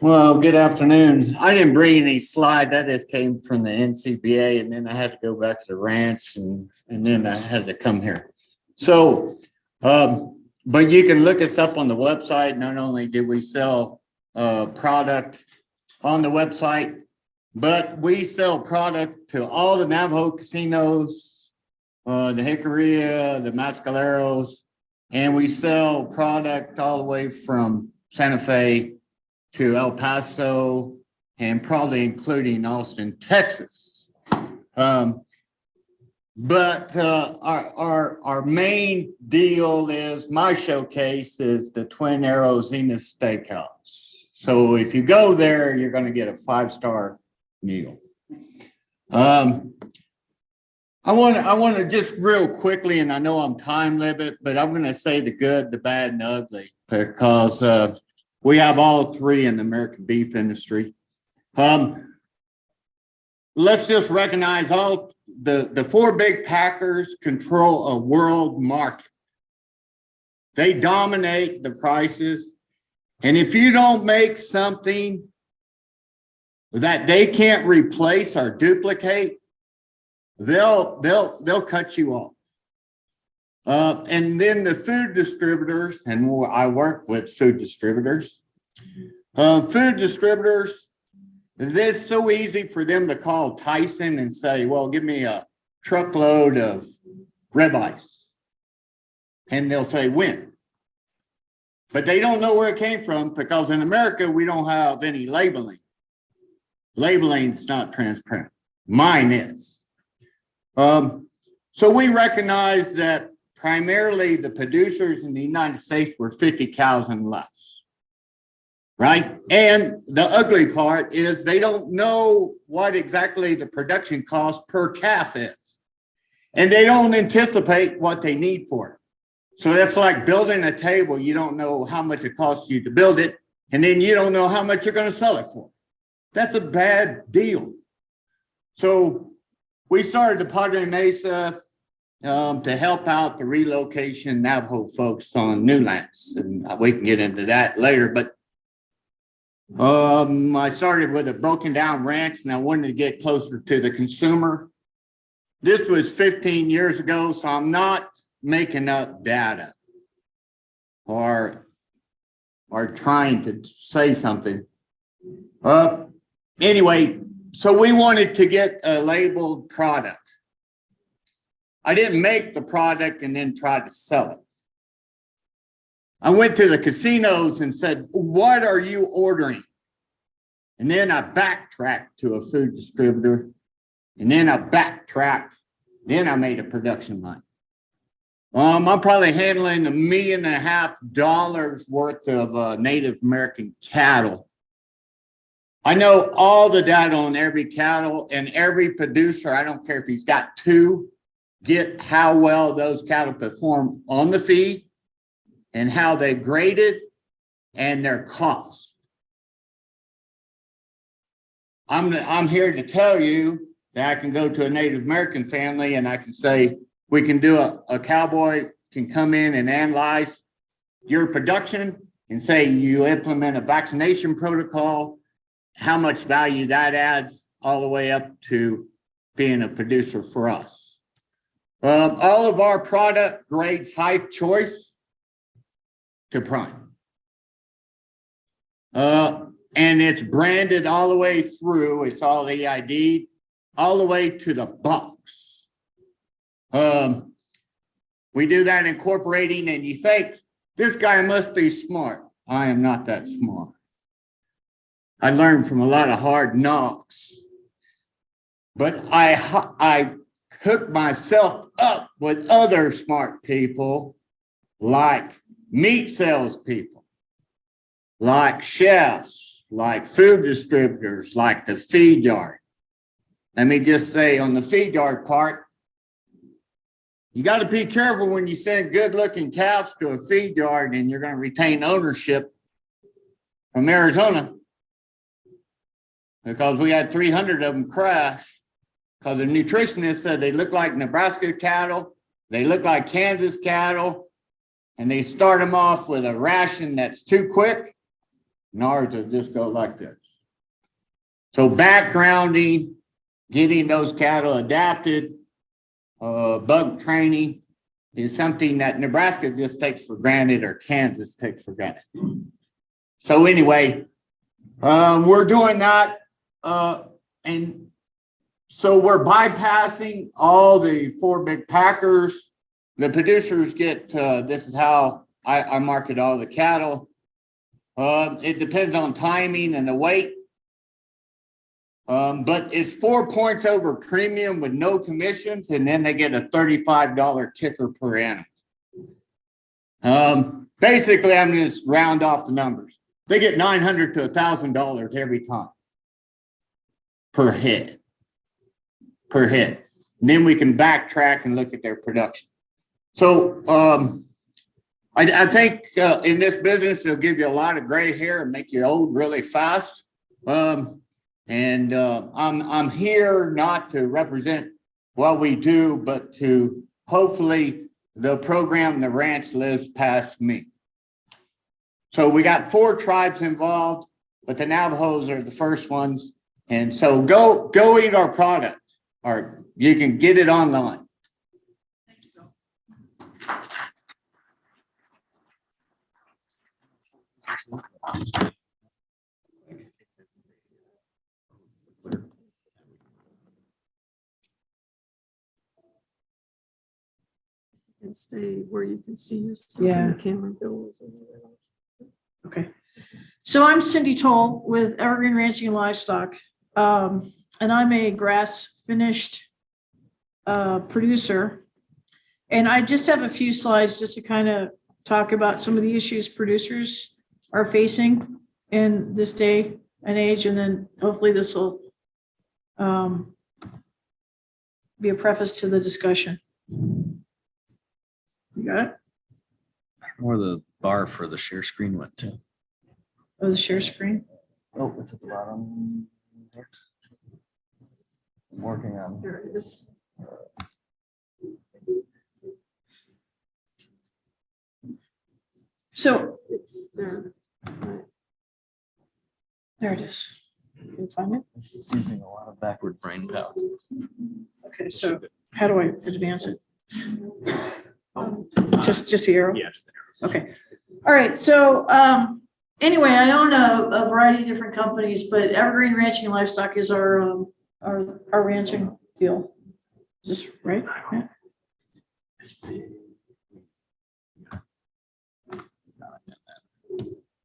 Well, good afternoon. I didn't bring any slide. That just came from the NCBA, and then I had to go back to the ranch, and then I had to come here. So, but you can look us up on the website. Not only do we sell product on the website, but we sell product to all the Navajo casinos, the Jicarilla, the Mescaleros, and we sell product all the way from Santa Fe to El Paso, and probably including Austin, Texas. But our main deal is, my showcase is the Twin Arrows Zenith Steakhouse. So if you go there, you're going to get a 5-star meal. I want to just real quickly, and I know I'm time limit, but I'm going to say the good, the bad, and the ugly, because we have all three in the American beef industry. Let's just recognize all the four big packers control a world market. They dominate the prices. And if you don't make something that they can't replace or duplicate, they'll cut you off. And then the food distributors, and I work with food distributors. It's so easy for them to call Tyson and say, well, give me a truckload of ribeyes. And they'll say, when? But they don't know where it came from, because in America, we don't have any labeling. Labeling's not transparent. Mine is. So we recognize that primarily the producers in the United States were 50 cows and less, right? And the ugly part is they don't know what exactly the production cost per calf is. And they don't anticipate what they need for it. So that's like building a table. You don't know how much it costs you to build it, and then you don't know how much you're going to sell it for. That's a bad deal. So we started the Padres Mesa to help out the relocation Navajo folks on new lands, and we can get into that later. But I started with a broken down ranch, and I wanted to get closer to the consumer. This was 15 years ago, so I'm not making up data or trying to say something. Anyway, so we wanted to get a labeled product. I didn't make the product and then try to sell it. I went to the casinos and said, what are you ordering? And then I backtracked to a food distributor, and then I backtracked. Then I made a production line. I'm probably handling $1.5 million worth of Native American cattle. I know all the data on every cattle, and every producer, I don't care if he's got two, get how well those cattle perform on the feed and how they graded and their cost. I'm here to tell you that I can go to a Native American family and I can say, we can do a cowboy can come in and analyze your production and say you implement a vaccination protocol, how much value that adds all the way up to being a producer for us. All of our product grades high choice to prime. And it's branded all the way through. It's all EID, all the way to the box. We do that incorporating, and you think, this guy must be smart. I am not that smart. I learned from a lot of hard knocks. But I hooked myself up with other smart people, like meat salespeople, like chefs, like food distributors, like the feed yard. Let me just say, on the feed yard part, you got to be careful when you send good-looking calves to a feed yard and you're going to retain ownership from Arizona, because we had 300 of them crash because the nutritionist said they look like Nebraska cattle, they look like Kansas cattle, and they start them off with a ration that's too quick, and ours will just go like this. So backgrounding, getting those cattle adapted, bug training is something that Nebraska just takes for granted or Kansas takes for granted. So anyway, we're doing that. And so we're bypassing all the 4 big packers. The producers get, this is how I market all the cattle. It depends on timing and the weight. But it's 4 points over premium with no commissions, and then they get a $35 kicker per animal. Basically, I'm just round off the numbers. They get $900 to $1,000 every time per head. And then we can backtrack and look at their production. So I think in this business, it'll give you a lot of gray hair and make you old really fast. And I'm here not to represent what we do, but to hopefully the program, the ranch lives past me. So we got 4 tribes involved, but the Navajos are the first ones. And so go eat our product, or you can get it online. Thanks, Bill. And stay where you can see yourself Yeah. in the camera. Bill is over there. Okay. So I'm Cindy Tolle with Evergreen Ranching and Livestock. And I'm a grass finished producer. And I just have a few slides just to kind of talk about some of the issues producers are facing in this day and age. And then hopefully this will be a preface to the discussion. You got it? Where the bar for the share screen went to. Oh, the share screen. Oh, it's at the bottom. I'm working on. There it is. So It's there. Right. there it is. Can you find it? This is using a lot of backward brain power. Okay, so how do I advance it? Just the arrow? Yeah. Okay. All right. So anyway, I own a variety of different companies, but Evergreen Ranching and Livestock is our ranching deal. Is this right? Yeah.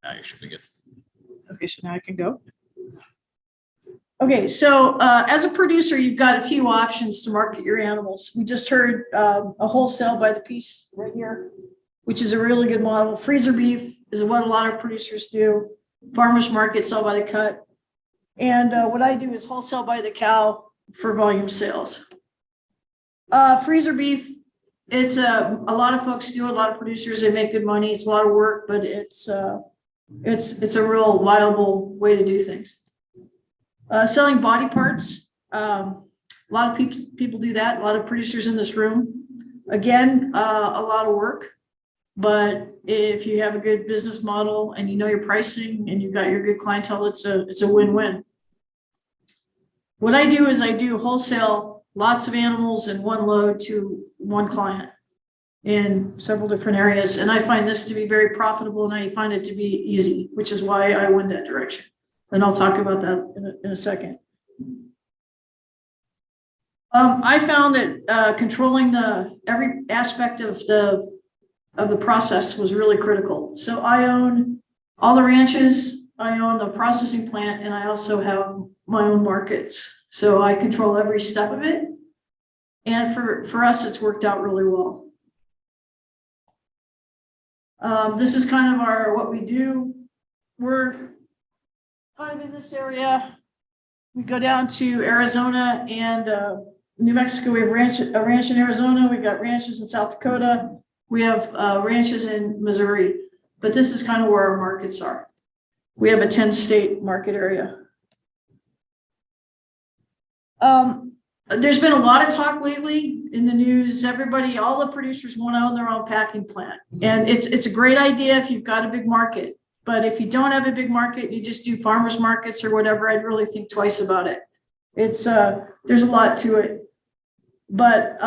Now you should be good. Okay, so now I can go. Okay, so as a producer, you've got a few options to market your animals. We just heard a wholesale by the piece right here, which is a really good model. Freezer beef is what a lot of producers do. Farmers market, sell by the cut. And what I do is wholesale by the cow for volume sales. Freezer beef, it's a lot of folks do, a lot of producers, they make good money. It's a lot of work, but it's a real viable way to do things. Selling body parts. A lot of people do that. A lot of producers in this room. Again, a lot of work, but if you have a good business model and you know your pricing and you've got your good clientele, it's a win-win. What I do is I do wholesale lots of animals in one load to one client in several different areas. And I find this to be very profitable and I find it to be easy, which is why I went that direction. And I'll talk about that in a second. I found that controlling every aspect of the process was really critical. So I own all the ranches, I own the processing plant, and I also have my own markets. So I control every step of it. And for us, it's worked out really well. This is kind of what we do. We're kind of in this area. We go down to Arizona and New Mexico. We have a ranch in Arizona. We've got ranches in South Dakota. We have ranches in Missouri, but this is kind of where our markets are. We have a 10-state market area. There's been a lot of talk lately in the news. All the producers want to own their own packing plant. And it's a great idea if you've got a big market. But if you don't have a big market, you just do farmers markets or whatever, I'd really think twice about it. It's, there's a lot to it, but,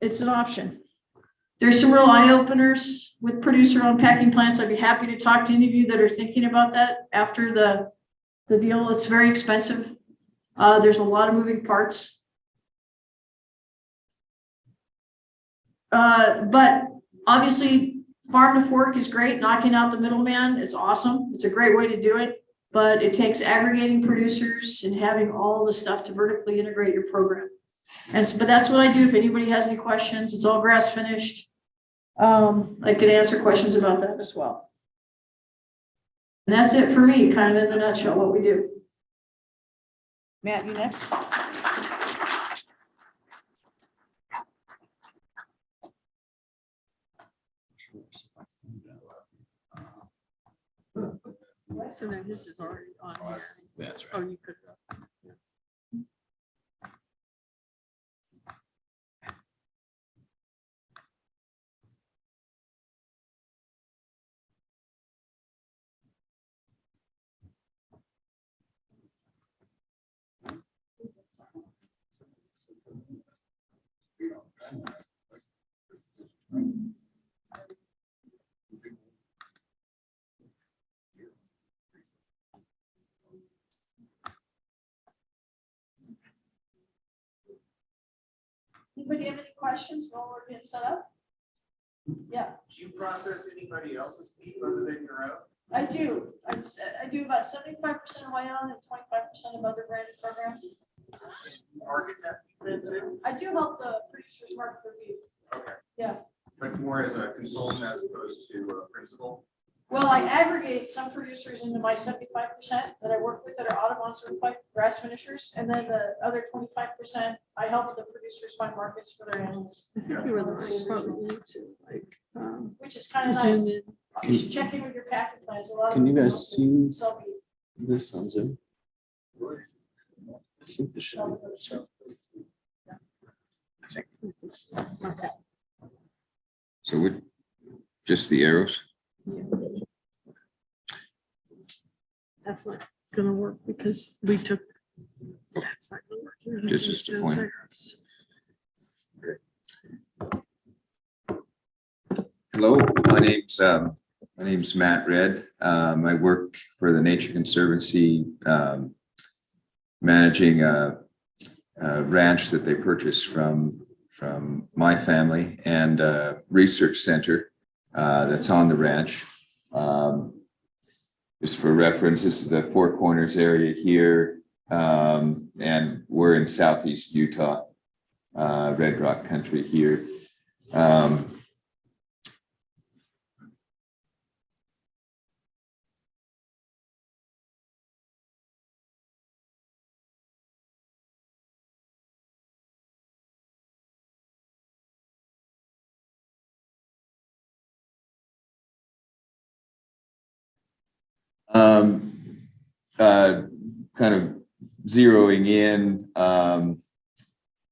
it's an option. There's some real eye openers with producer-owned packing plants. I'd be happy to talk to any of you that are thinking about that after the deal. It's very expensive. There's a lot of moving parts. But obviously farm to fork is great. Knocking out the middleman. It's awesome. It's a great way to do it, but it takes aggregating producers and having all the stuff to vertically integrate your program. But that's what I do. If anybody has any questions, it's all grass finished. I could answer questions about that as well. And that's it for me, kind of in a nutshell, what we do. Matt, you next? So now this is already on here. That's Oh, right. you could. Anybody have any questions while we're getting set up? Yeah, Do you process anybody else's meat other than your own? I do. I do about 75% of my own and 25% of other branded programs. Market that meat then too? I do help the producers market their beef. Okay. Yeah. But more as a consultant as opposed to a principal? Well, I aggregate some producers into my 75% that I work with that are Audubon certified grass finishers. And then the other 25%, I help the producers find markets for their animals, I think you were the right probably to like, which is kind of zoom nice. in. You should check in with your packing plans. A lot of Can you them guys also see sell beef. this on Zoom? I think this should be. Okay. So with just the arrows? Yeah. That's not gonna work because we took. That's not gonna work. You're gonna Just use the those point. arrows. Hello, my name's Matt Red. I work for the Nature Conservancy, managing a ranch that they purchased from my family and a research center that's on the ranch. Just for reference, this is the Four Corners area here, and we're in southeast Utah, Red Rock country here. Kind of zeroing in,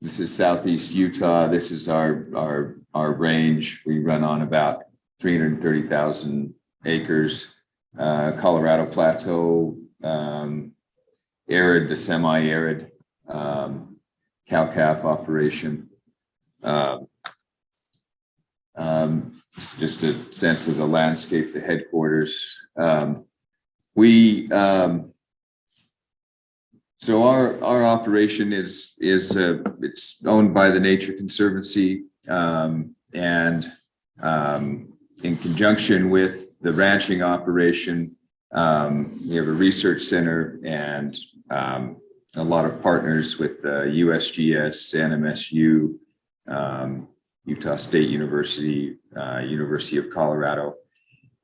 this is southeast Utah. This is our range. We run on about 330,000 acres. Colorado Plateau, arid to semi-arid, cow-calf operation. It's just a sense of the landscape, the headquarters. So our operation is it's owned by the Nature Conservancy, and in conjunction with the ranching operation, we have a research center and a lot of partners with USGS, NMSU, Utah State University, University of Colorado,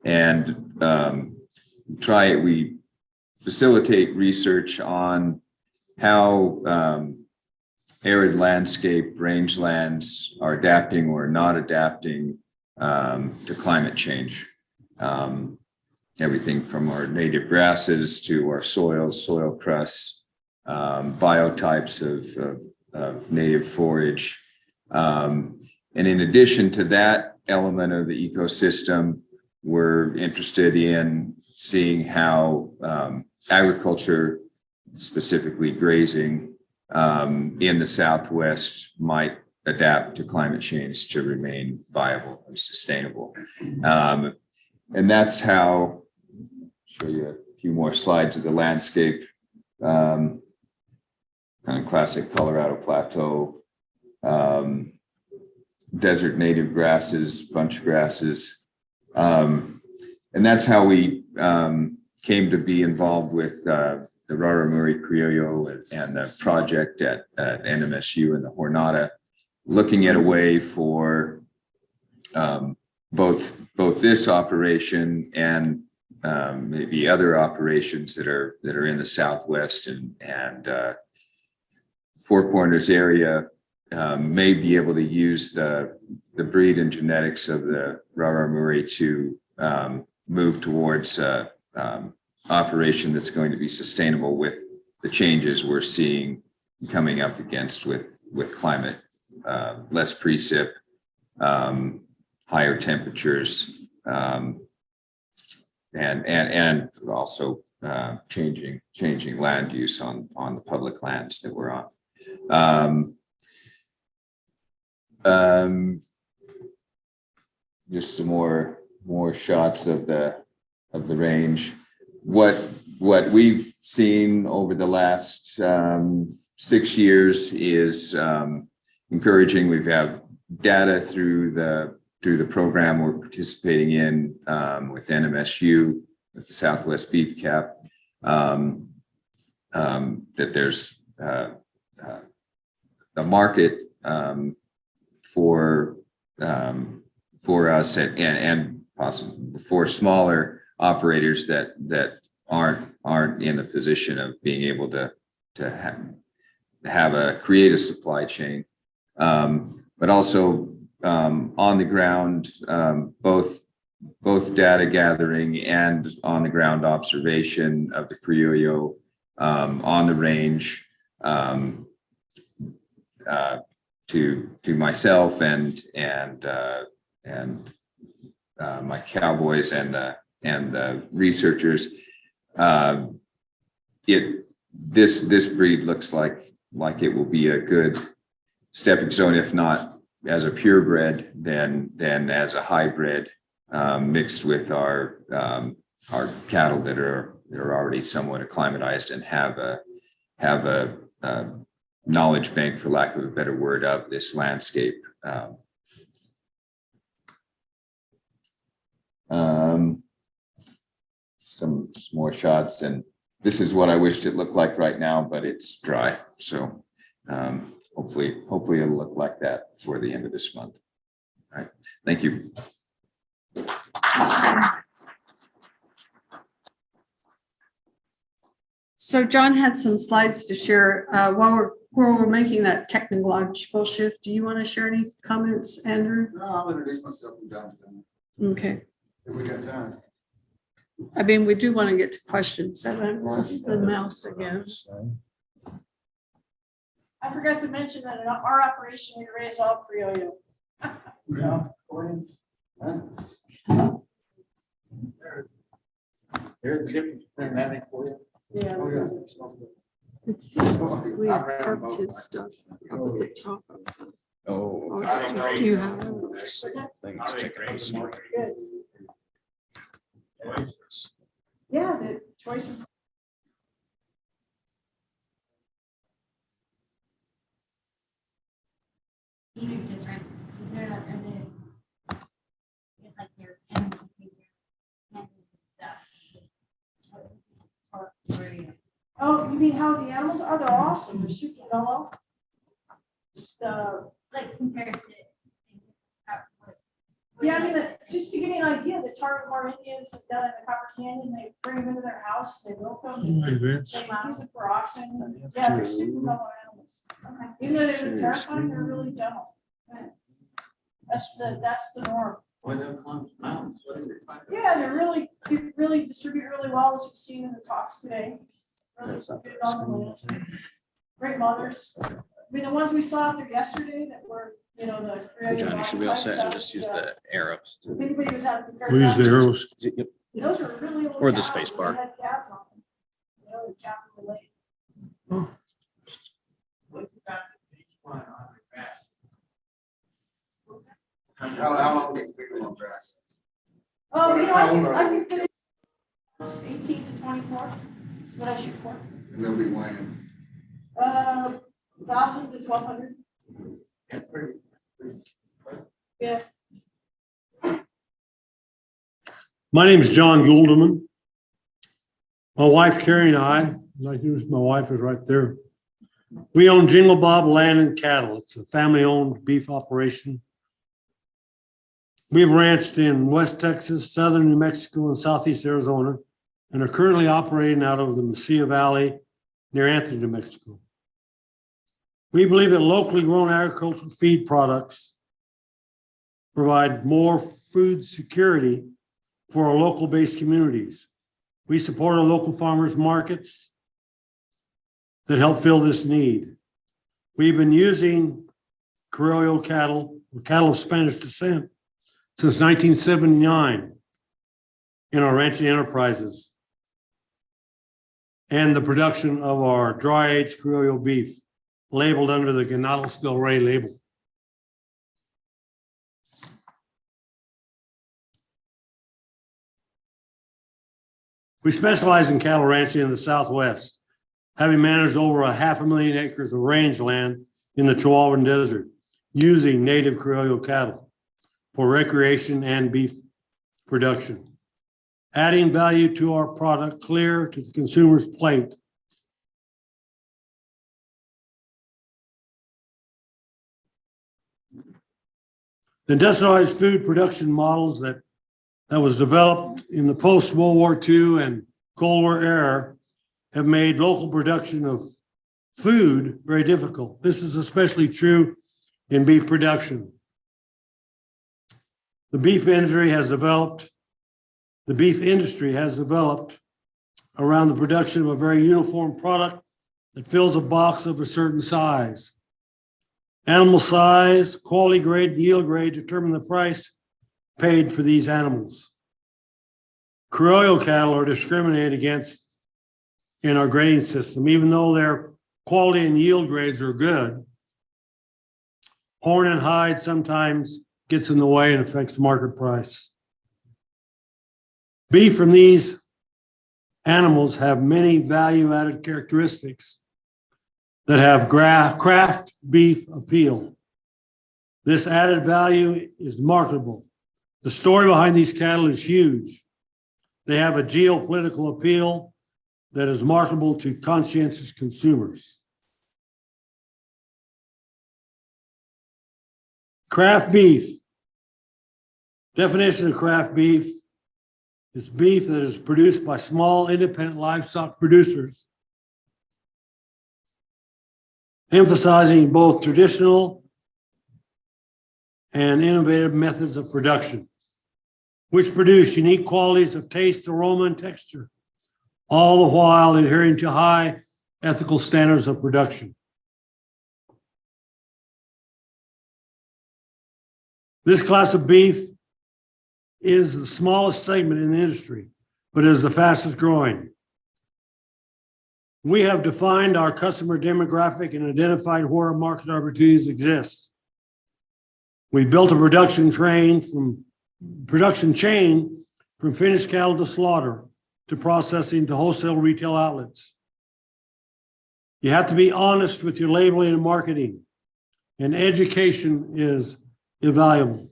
and we facilitate research on how arid landscape rangelands are adapting or not adapting to climate change. Everything from our native grasses to our soils, soil crusts, biotypes of native forage. And in addition to that element of the ecosystem, we're interested in seeing how agriculture, specifically grazing, in the Southwest might adapt to climate change to remain viable and sustainable. And that's how, show you a few more slides of the landscape, kind of classic Colorado Plateau, desert native grasses, bunch grasses. And that's how we came to be involved with the Raramuri Criollo and the project at NMSU in the Jornada, looking at a way for both this operation and maybe other operations that are in the Southwest and Four Corners area may be able to use the breed and genetics of the Raramuri to move towards operation that's going to be sustainable with the changes we're seeing coming up against with climate, less precip, higher temperatures, and also changing land use on the public lands that we're on. Just some more shots of the range. What we've seen over the last 6 years is encouraging. We've had data through the program we're participating in with NMSU, with the Southwest Beef Cap, that there's a market for us and possibly for smaller operators that aren't in a position of being able to create a supply chain, but also on the ground, both data gathering and on the ground observation of the Criollo on the range, to myself and my cowboys and the researchers. This breed looks like it will be a good stepping stone, if not as a purebred, then as a hybrid mixed with our cattle that are already somewhat acclimatized and have a knowledge bank, for lack of a better word, of this landscape. Some more shots, and this is what I wished it looked like right now, but it's dry. So hopefully it'll look like that before the end of this month. All right, thank you. So John had some slides to share while we're making that technological shift. Do you want to share any comments, Andrew? No, I'll introduce myself and John. Okay. If we got time. I mean, we do want to get to questions. And I lost the mouse again. I forgot to mention that in our operation, we raise all Criollo. Yeah. Here's the difference between that and Criollo. Yeah. Oh, yeah. We have parked his stuff up at the top of the. Oh, I don't know. Do you have? things sticking out. Good. Yeah, the choice of. Either different, so they're not, and then it's like their animal behavior and stuff. Oh, you mean how the animals are? They're awesome. They're super mellow. Just, Like compared to. yeah, I mean, just to give you an idea, the Tarahumara Indians down in the Copper Canyon, they bring them into their house, they milk them, they use them for oxen. Yeah, they're super mellow animals. Okay. Even though they're terrifying, they're really gentle. Yeah. That's the norm. Yeah, they really distribute really well, as you've seen in the talks today. Really good on the land. Great mothers. I mean, the ones we saw out there yesterday that were you know, the. John, you should be all set and just use the arrows. If anybody was having. We use the arrows. Yep. Those were really old. Or the cows, space they bar. had calves on them. You know, the calves were laid. How long do you think it will grass? Oh, you know, How old are I can fit it. 18 to 24, is what I shoot for. And they'll be weighing. 1,000 to 1,200. Yeah. My name is John Guldemann. My wife Carrie and I, like my wife is right there. We own Jingle Bob Land and Cattle. It's a family-owned beef operation. We've ranched in West Texas, southern New Mexico, and southeast Arizona, and are currently operating out of the Mesa Valley near Anthony, New Mexico. We believe that locally grown agricultural feed products provide more food security for our local-based communities. We support our local farmers markets that help fill this need. We've been using Criollo cattle, or cattle of Spanish descent, since 1979 in our ranching enterprises and the production of our dry-aged Criollo beef labeled under the Ganados del Rey label. We specialize in cattle ranching in the Southwest, having managed over 500,000 acres of rangeland in the Chihuahuan Desert using native Criollo cattle for recreation and beef production, adding value to our product clear to the consumer's plate. The industrialized food production models that was developed in the post-World War II and Cold War era have made local production of food very difficult. This is especially true in beef production. The beef industry has developed around the production of a very uniform product that fills a box of a certain size. Animal size, quality grade, yield grade determine the price paid for these animals. Criollo cattle are discriminated against in our grading system, even though their quality and yield grades are good. Horn and hide sometimes gets in the way and affects the market price. Beef from these animals have many value-added characteristics that have craft beef appeal. This added value is marketable. The story behind these cattle is huge. They have a geopolitical appeal that is marketable to conscientious consumers. Craft beef. Definition of craft beef is beef that is produced by small independent livestock producers, emphasizing both traditional and innovative methods of production, which produce unique qualities of taste, aroma, and texture, all the while adhering to high ethical standards of production. This class of beef is the smallest segment in the industry, but is the fastest growing. We have defined our customer demographic and identified where our market opportunities exist. We built a production chain from finished cattle to slaughter, to processing to wholesale retail outlets. You have to be honest with your labeling and marketing, and education is invaluable.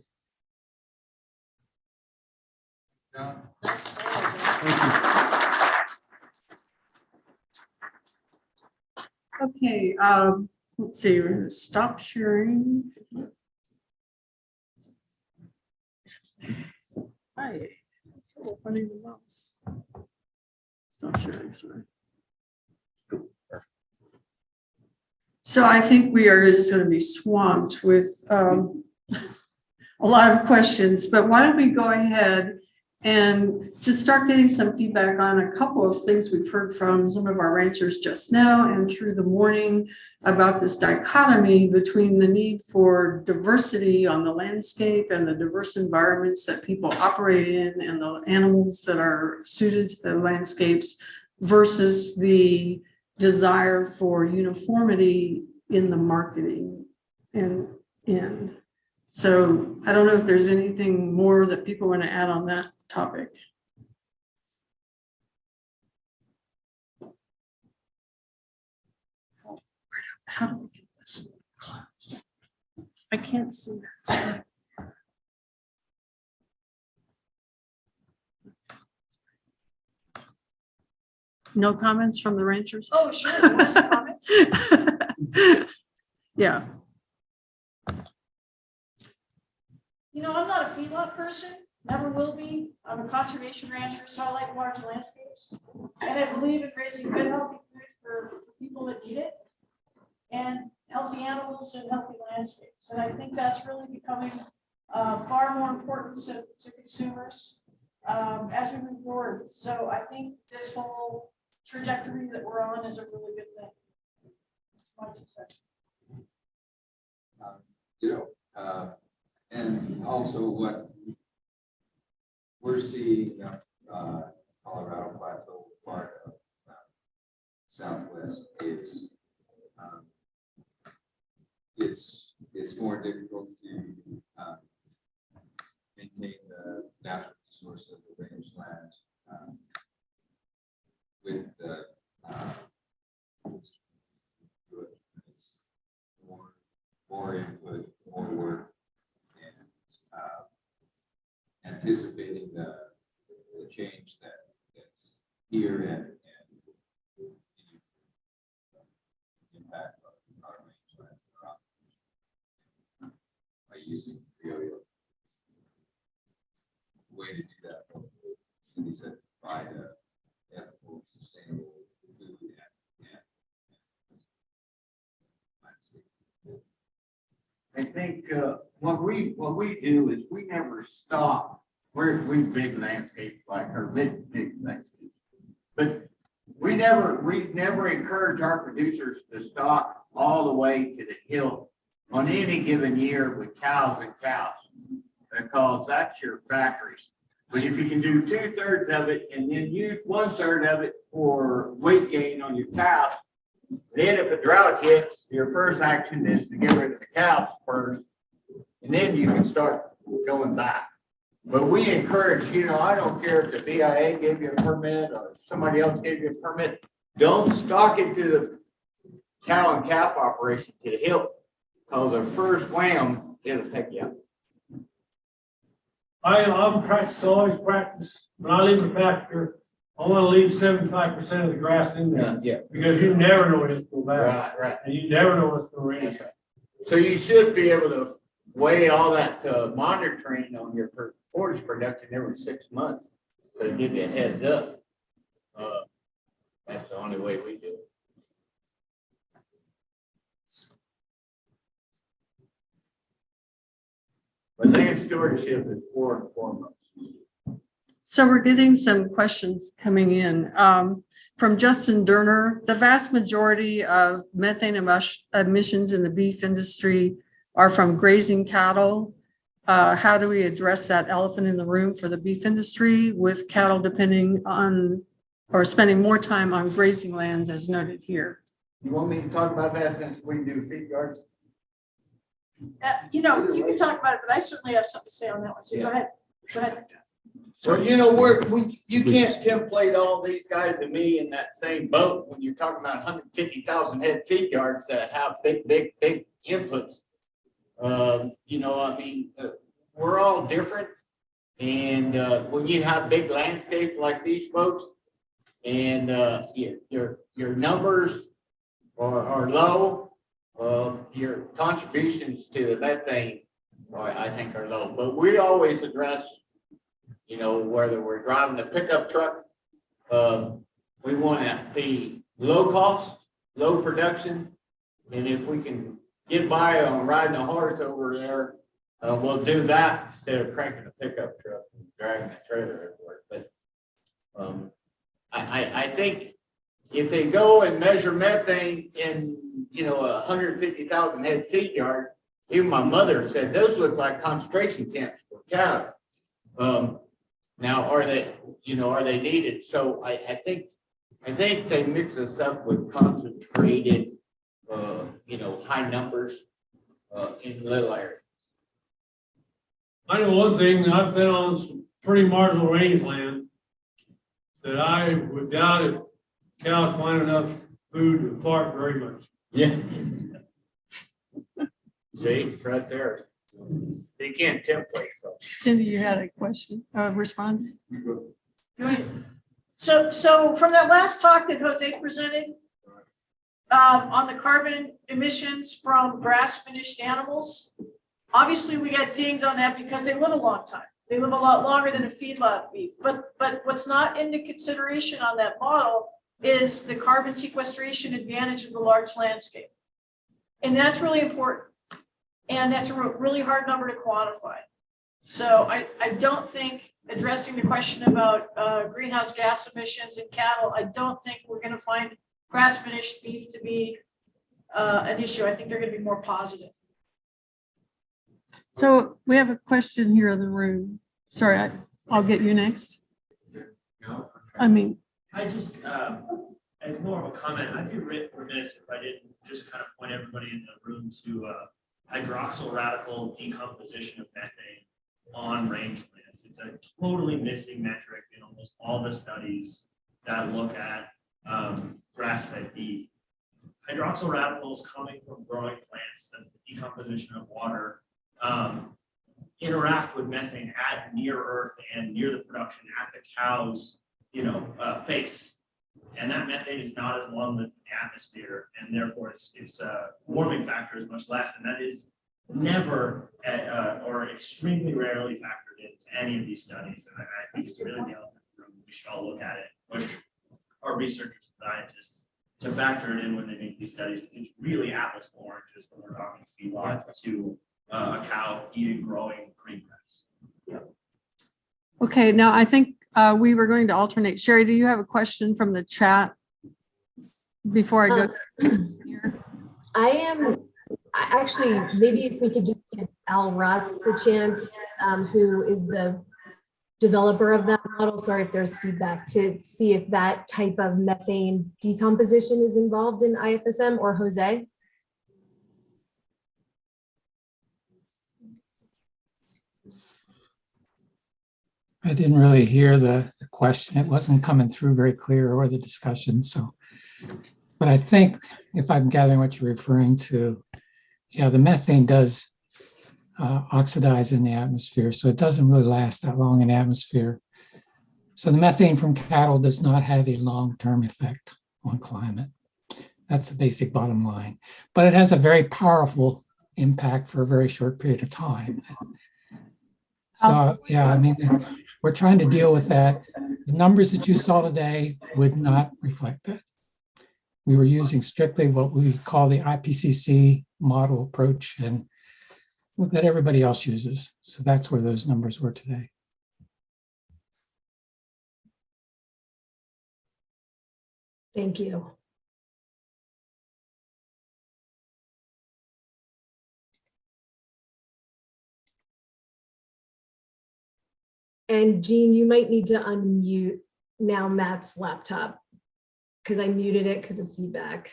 Okay, let's see, we're gonna stop sharing. Hi. Oh, funny the mouse. Stop sharing, sorry. So I think we are just going to be swamped with a lot of questions, but why don't we go ahead and just start getting some feedback on a couple of things we've heard from some of our ranchers just now and through the morning about this dichotomy between the need for diversity on the landscape and the diverse environments that people operate in and the animals that are suited to the landscapes versus the desire for uniformity in the marketing and so I don't know if there's anything more that people want to add on that topic. How do we get this closed? I can't see that. No comments from the ranchers? Oh, sure. You want some comments? Yeah. You know, I'm not a feedlot person, never will be. I'm a conservation rancher, so I like large landscapes. And I believe in raising good, healthy food for people that need it. And healthy animals and healthy landscapes. And I think that's really becoming far more important to consumers as we move forward. So I think this whole trajectory that we're on is a really good thing. It's my 2 cents. And also what we're seeing, Colorado Plateau, part of Southwest is it's more difficult to maintain the natural resource of the rangeland with the it's more input, more work, and anticipating the change that's here and the impact on our rangeland by using criollo. The way to do that, cities that provide ethical, sustainable food I think what we do is we never stop. We big landscape like our big landscape, but we never encourage our producers to stock all the way to the hill on any given year with cows and cows, because that's your factory. But if you can do 2/3 of it and then use 1/3 of it for weight gain on your cows, then if a drought hits, your first action is to get rid of the cows first, and then you can start going back. But we encourage, I don't care if the BIA gave you a permit or somebody else gave you a permit, don't stock it to the cow and calf operation to the hill. Because the first wham, it'll take you out. Always practice, when I leave the pasture, I want to leave 75% of the grass in there. Yeah. Because you never know when it's going back. Right. And you never know what's going to rain. So you should be able to weigh all that monitoring on your forage production every 6 months to give you a heads up. That's the only way we do it. But land stewardship is foremost. So we're getting some questions coming in from Justin Durner. The vast majority of methane emissions in the beef industry are from grazing cattle. How do we address that elephant in the room for the beef industry with cattle depending on or spending more time on grazing lands as noted here? You want me to talk about that since we do feed yards? You can talk about it, but I certainly have something to say on that one. So go ahead. So, you can't template all these guys and me in that same boat when you're talking about 150,000 head feed yards that have big inputs. We're all different. And when you have big landscapes like these folks and your numbers are low, your contributions to the methane, I think, are low. But we always address, whether we're driving a pickup truck, we want to be low cost, low production. And if we can get by on riding a horse over there, we'll do that instead of cranking a pickup truck and dragging a trailer everywhere. But I think if they go and measure methane in, 150,000 head feed yard, even my mother said those look like concentration camps for cattle. Now, are they needed? So I think they mix us up with concentrated, high numbers in little areas. I know one thing, I've been on some pretty marginal rangeland that I would doubt if cows find enough food to bark very much. Yeah. See, right there. You can't template. Cindy, you had a question, response? So from that last talk that Jose presented, on the carbon emissions from grass finished animals, obviously we got dinged on that because they live a long time. They live a lot longer than a feedlot beef. But what's not into consideration on that model is the carbon sequestration advantage of the large landscape. And that's really important. And that's a really hard number to quantify. So I don't think addressing the question about greenhouse gas emissions in cattle, I don't think we're going to find grass finished beef to be an issue. I think they're going to be more positive. So we have a question here in the room. Sorry, I'll get you next. I just, as more of a comment, I'd be remiss if I didn't just kind of point everybody in the room to hydroxyl radical decomposition of methane on rangelands. It's a totally missing metric in almost all the studies that look at grass-fed beef. Hydroxyl radicals coming from growing plants, that's the decomposition of water, interact with methane at near earth and near the production at the cow's face, and that methane is not as long lived in the atmosphere, and therefore its warming factor is much less, and that is never or extremely rarely factored into any of these studies. And I think it's really the elephant in the room. We should all look at it, push our researchers, scientists to factor it in when they make these studies, because it's really apples to oranges when we're talking feedlot to a cow eating growing green grass. Okay, now I think we were going to alternate. Sherry, do you have a question from the chat before I go? Actually, maybe if we could just give Al Ratz the chance, who is the developer of that model, sorry if there's feedback, to see if that type of methane decomposition is involved in IFSM, or Jose. I didn't really hear the question. It wasn't coming through very clear, or the discussion. So, but I think if I'm gathering what you're referring to, yeah, the methane does oxidize in the atmosphere. So it doesn't really last that long in the atmosphere. So the methane from cattle does not have a long-term effect on climate. That's the basic bottom line. But it has a very powerful impact for a very short period of time. So, yeah, I mean, we're trying to deal with that. The numbers that you saw today would not reflect that. We were using strictly what we call the IPCC model approach, and that everybody else uses. So that's where those numbers were today. Thank you. And Jean, you might need to unmute now Matt's laptop, because I muted it because of feedback.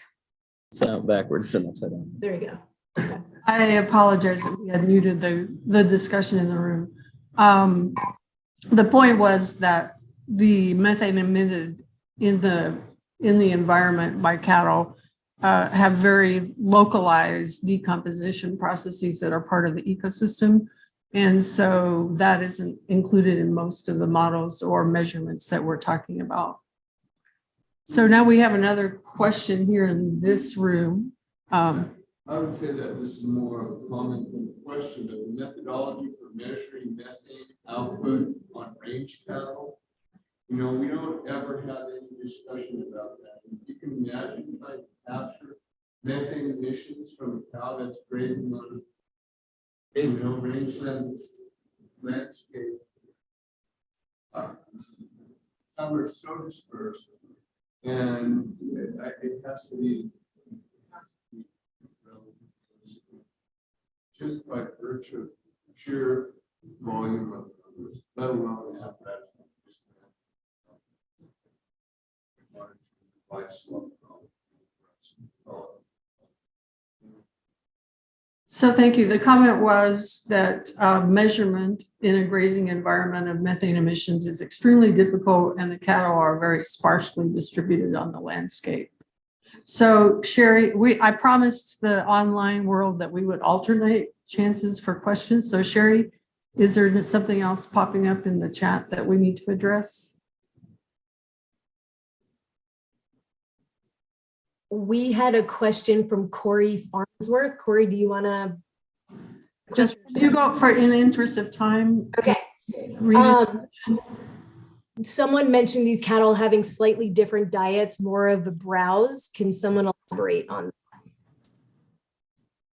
Sound backwards and upside down. There you go. Okay. I apologize that we had muted the discussion in the room. The point was that the methane emitted in the environment by cattle have very localized decomposition processes that are part of the ecosystem. And so that isn't included in most of the models or measurements that we're talking about. So now we have another question here in this room. I would say that this is more of a comment than a question, but the methodology for measuring methane output on range cattle, we don't ever have any discussion about that. If you can imagine trying to capture methane emissions from a cow that's grazing on rangeland landscape. Colors so dispersed, and it has to be just by virtue of sheer volume of numbers, let alone apparatus. So thank you. The comment was that measurement in a grazing environment of methane emissions is extremely difficult and the cattle are very sparsely distributed on the landscape. So Sherry, I promised the online world that we would alternate chances for questions. So Sherry, is there something else popping up in the chat that we need to address? We had a question from Corey Farnsworth. Corey, do you want to? Just you go for in the interest of time. Okay. Someone mentioned these cattle having slightly different diets, more of a browse. Can someone elaborate on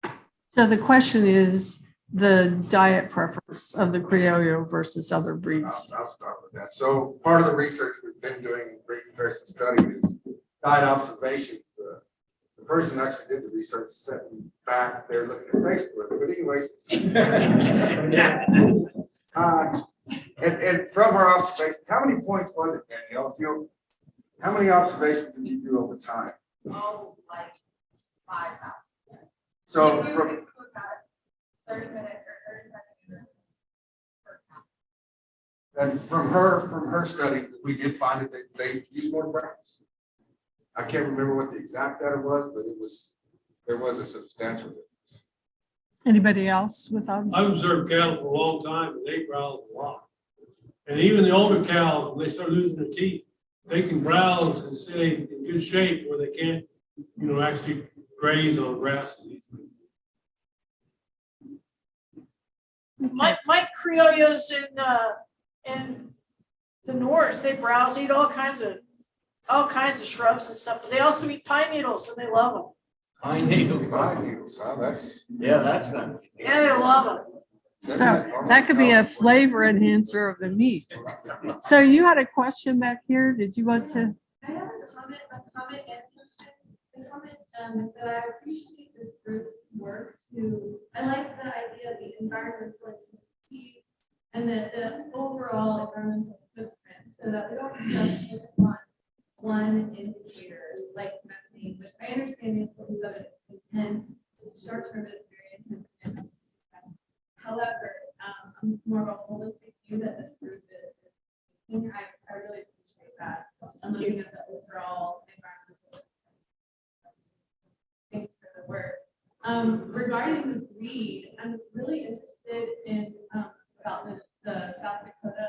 that? So the question is the diet preference of the Criollo versus other breeds. I'll start with that. So part of the research we've been doing in breed comparison study is diet observations. The person who actually did the research sitting back there looking at Facebook. But anyways, and from her observations, how many points was it, Danielle? How many observations did you do over time? Oh, like 5,000. So from 30 minutes or 30 seconds. and from her study, we did find that they use more browns. I can't remember what the exact data was, but there was a substantial difference. Anybody else without? I've observed cattle for a long time and they browse a lot. And even the older cows, when they start losing their teeth, they can browse and stay in good shape where they can't, actually graze on grass. My Criollos in the north, they browse, eat all kinds of shrubs and stuff, but they also eat pine needles and they love them. Pine needles, huh? That's not. Yeah, they love them. So that could be a flavor enhancer of the meat. So you had a question back here. Did you want to? I have a comment and question. The comment is that I appreciate this group's work I like the idea of the environmental sensitivity and the overall environmental footprint so that we don't just focus on one indicator like methane, which I understand the importance of it, intense, short-term experience. However, I'm more of a holistic view that this group is. I really appreciate that. I'm looking at the overall environmental. Thanks for the work. Regarding the breed, I'm really interested in about the South Dakota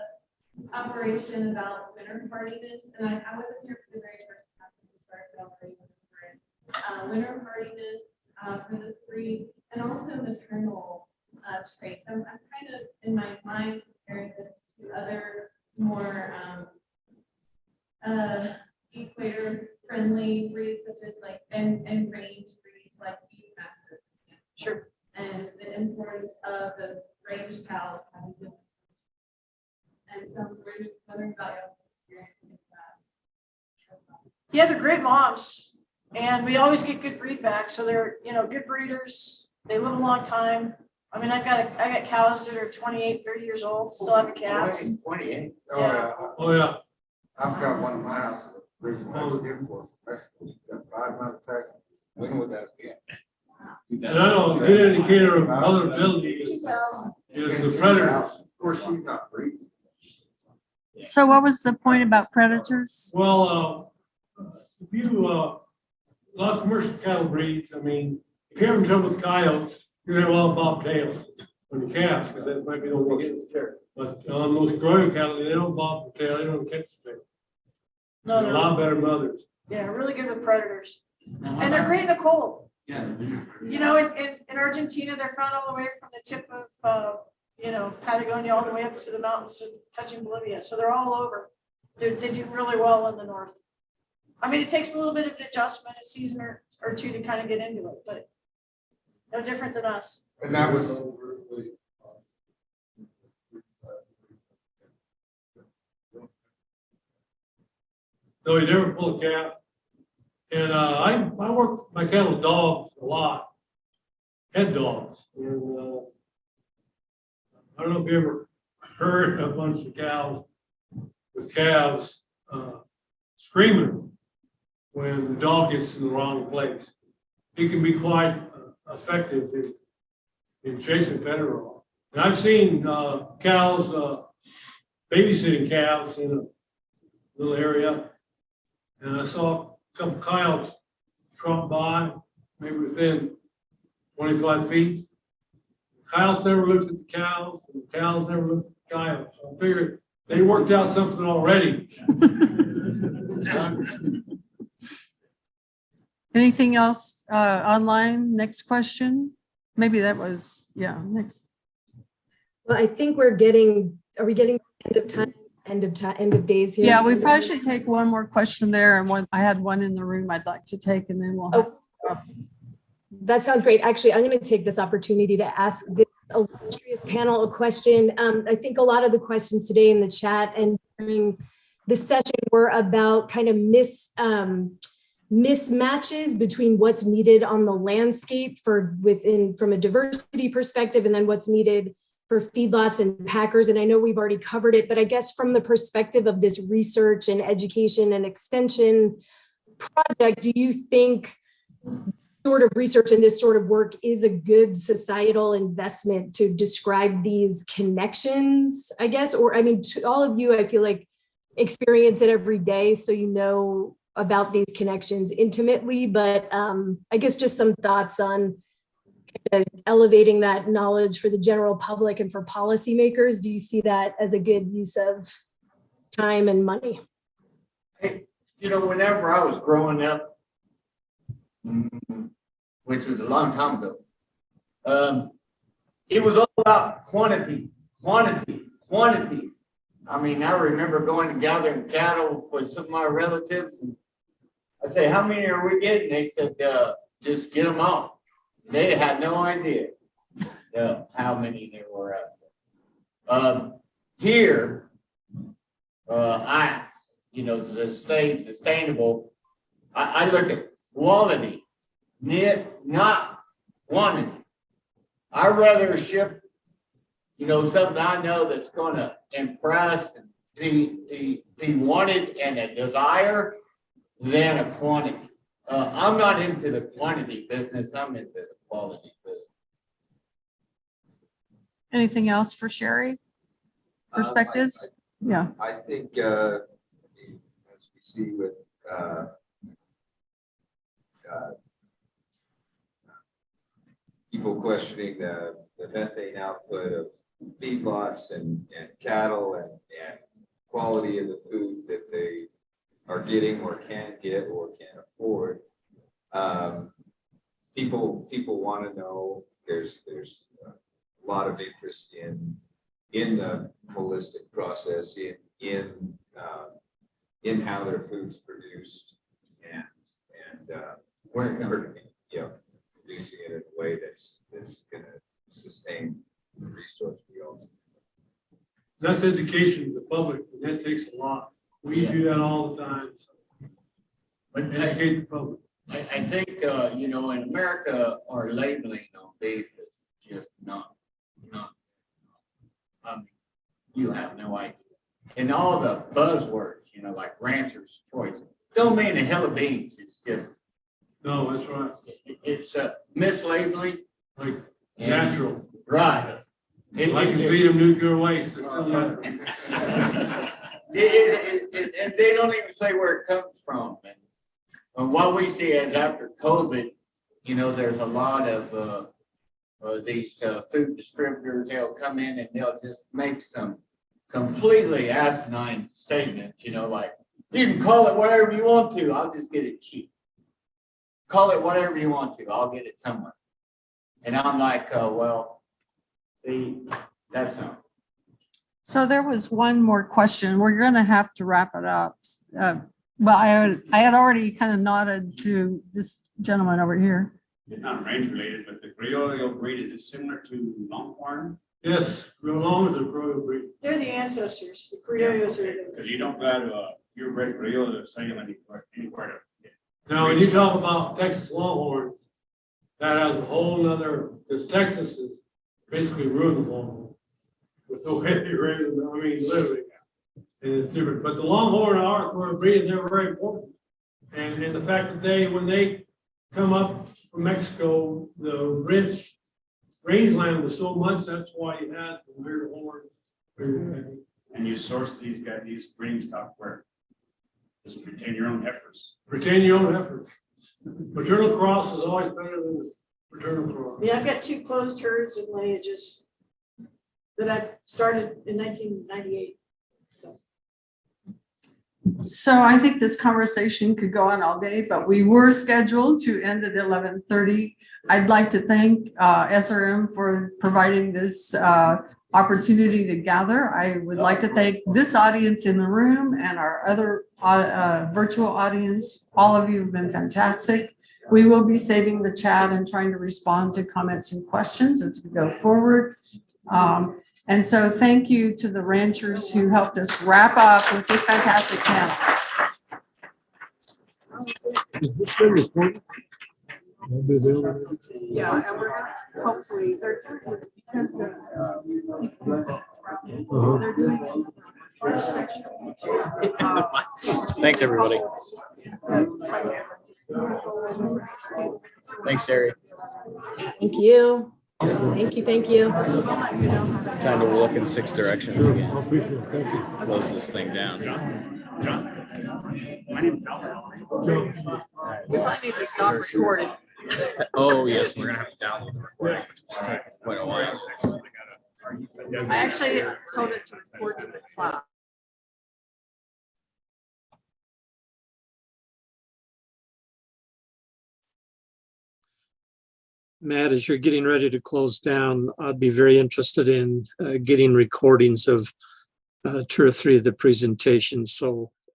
operation about winter hardiness, and I wasn't here for the very first time when we started operating winter hardiness for this breed, and also maternal traits. I'm kind of in my mind comparing this to other more equator friendly breeds, such as like and range breeds like beef masters. Sure. And the importance of the range cows having good. And so we're wondering about your experience with that. Yeah, they're great moms, and we always get good breed back. So they're good breeders. They live a long time. I mean, I got cows that are 28, 30 years old, still have calves. 28. Oh, yeah. I've got one in my house. There's one import from Mexico. She's got 5 months Texas. When would that be? And I know a good indicator of motherability is the predator. Of course, she's not breeding. So what was the point about predators? Well, if you, a lot of commercial cattle breeds, I mean, if you're having trouble with coyotes, you're gonna have a lot of bobtails on the calves, because that might be the only thing there. But on most growing cattle, they don't bob the tail, they don't catch the tail. No, They're a lot better mothers. Yeah, really good with predators, and they're great in the cold. Yeah. In Argentina, they're found all the way from the tip of Patagonia all the way up to the mountains and touching Bolivia. So they're all over. They do really well in the north. I mean, it takes a little bit of an adjustment, a season or two to kind of get into it, but no different than us. And that was over No, you never pull a calf. And I work my cattle with dogs a lot, head dogs. And I don't know if you ever heard a bunch of cows with calves screaming when the dog gets in the wrong place. It can be quite effective in chasing predator off. And I've seen cows babysitting calves in a little area, and I saw a couple coyotes trot by, maybe within 25 feet. Coyotes never looked at the cows, and the cows never looked at the coyotes. So I figured they worked out something already. Anything else online? Next question. Maybe that was, yeah, next. Well, I think are we getting end of time, end of days here? Yeah, we probably should take one more question there. And one, I had one in the room I'd like to take, and then we'll have. That sounds great. Actually, I'm going to take this opportunity to ask this illustrious panel a question. I think a lot of the questions today in the chat and during the session were about kind of mismatches between what's needed on the landscape from a diversity perspective, and then what's needed for feedlots and packers. And I know we've already covered it, but I guess from the perspective of this research and education and extension project, do you think sort of research and this sort of work is a good societal investment to describe these connections, I guess? Or, I mean, to all of you, I feel like experience it every day, so you know about these connections intimately, but I guess just some thoughts on elevating that knowledge for the general public and for policymakers. Do you see that as a good use of time and money? Hey, you know, whenever I was growing up, which was a long time ago, it was all about quantity. I mean, I remember going and gathering cattle with some of my relatives, and I'd say, how many are we getting? They said, just get them all. They had no idea how many there were out there. Here, to stay sustainable, I look at quality, not quantity. I'd rather ship, something I know that's going to impress and be wanted and a desire than a quantity. I'm not into the quantity business. I'm into the quality business. Anything else for Sherry? Perspectives? Yeah. I think as we see with people questioning the methane output of feedlots and cattle and quality of the food that they are getting or can get or can't afford. People want to know. There's a lot of interest in the holistic process, in how their food's produced and producing it in a way that's going to sustain the resource we own. That's education to the public, and that takes a lot. We do that all the time. So. But educate the public. I think, in America, our labeling on beef is just not, you have no idea. And all the buzzwords, like rancher's choice, don't mean a hell of beans. It's just. No, that's right. It's mislabeling. Like natural. Right. I can feed them nuclear waste. And they don't even say where it comes from. And what we see is after COVID, there's a lot of these food distributors. They'll come in and they'll just make some completely asinine statements, like, you can call it whatever you want to. I'll just get it cheap. Call it whatever you want to. I'll get it somewhere. And I'm like, well, see, that's not. So there was one more question. We're going to have to wrap it up. But I had already kind of nodded to this gentleman over here. It's not range related, but the Criollo breed, is it similar to Longhorn? Yes, real long as a Criollo breed. They're the ancestors, the Criollos are. Because you don't got You've read Grillo or saying anywhere. Now, when you talk about Texas Longhorns, that has a whole nother, because Texas is basically ruined the Longhorn. With the way they raise them, I mean, literally. And it's different, but the Longhorn are breeding, they're very important. And the fact that they, when they come up from Mexico, the rich rangeland was so much, that's why you had the weird horns. And you source these guys, these breeding stock where? Just retain your own heifers. Retain your own heifers. Maternal cross is always better than paternal cross. Yeah, I've got 2 closed herds and lineages that I started in 1998. So I think this conversation could go on all day, but we were scheduled to end at 11:30. I'd like to thank SRM for providing this opportunity to gather. I would like to thank this audience in the room and our other virtual audience. All of you have been fantastic. We will be saving the chat and trying to respond to comments and questions as we go forward. And so thank you to the ranchers who helped us wrap up with this fantastic panel. Yeah, and we're gonna hopefully, they're because of they're doing first section. Thanks, everybody. Thanks, Sherry. Thank you. Thank you, thank you. Time to look in 6 directions again. Close this thing down. We might need to stop recording. Oh, yes, we're gonna have to download the recording, which will take quite a while. I actually told it to record to the cloud. Matt, as you're getting ready to close down, I'd be very interested in getting recordings of 2 or 3 of the presentations. So